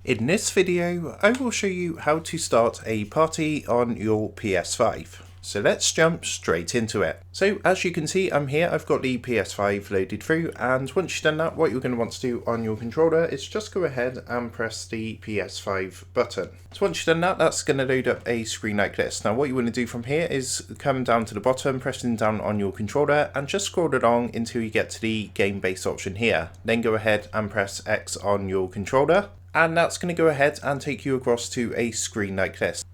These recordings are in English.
In this video, I will show you how to start a party on your PS5. So let's jump straight into it. So as you can see, I'm here, I've got the PS5 loaded through, and once you've done that, what you're going to want to do on your controller is just go ahead and press the PS5 button. So once you've done that, that's going to load up a screen like this. Now what you want to do from here is come down to the bottom, pressing down on your controller, and just scroll along until you get to the game base option here. Then go ahead and press X on your controller. And that's going to go ahead and take you across to a screen like this.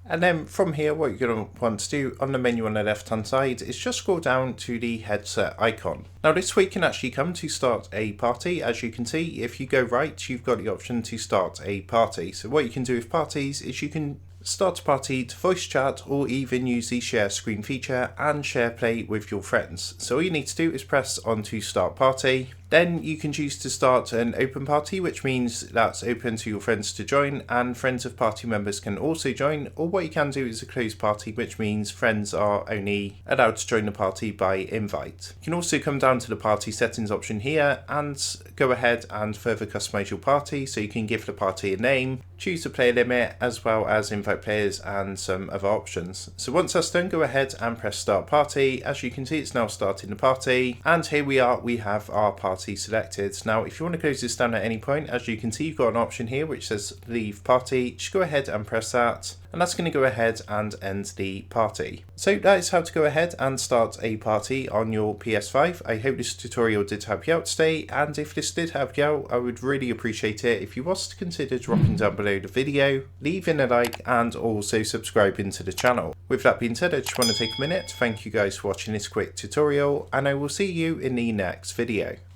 And then from here, what you're going to want to do on the menu on the left hand side is just scroll down to the headset icon. Now this way you can actually come to start a party. As you can see, if you go right, you've got the option to start a party. So what you can do with parties is you can start a party to voice chat or even use the share screen feature and share play with your friends. So all you need to do is press on to start party. Then you can choose to start an open party, which means that's open to your friends to join, and friends of party members can also join. Or what you can do is a closed party, which means friends are only allowed to join the party by invite. You can also come down to the party settings option here and go ahead and further customize your party. So you can give the party a name, choose the player limit, as well as invite players and some other options. So once that's done, go ahead and press start party. As you can see, it's now starting the party, and here we are, we have our party selected. Now if you want to close this down at any point, as you can see, you've got an option here which says leave party. Just go ahead and press that, and that's going to go ahead and end the party. So that is how to go ahead and start a party on your PS5. I hope this tutorial did help you out today, and if this did help you out, I would really appreciate it if you was to consider dropping down below the video, leaving a like, and also subscribing to the channel. With that being said, I just want to take a minute to thank you guys for watching this quick tutorial, and I will see you in the next video.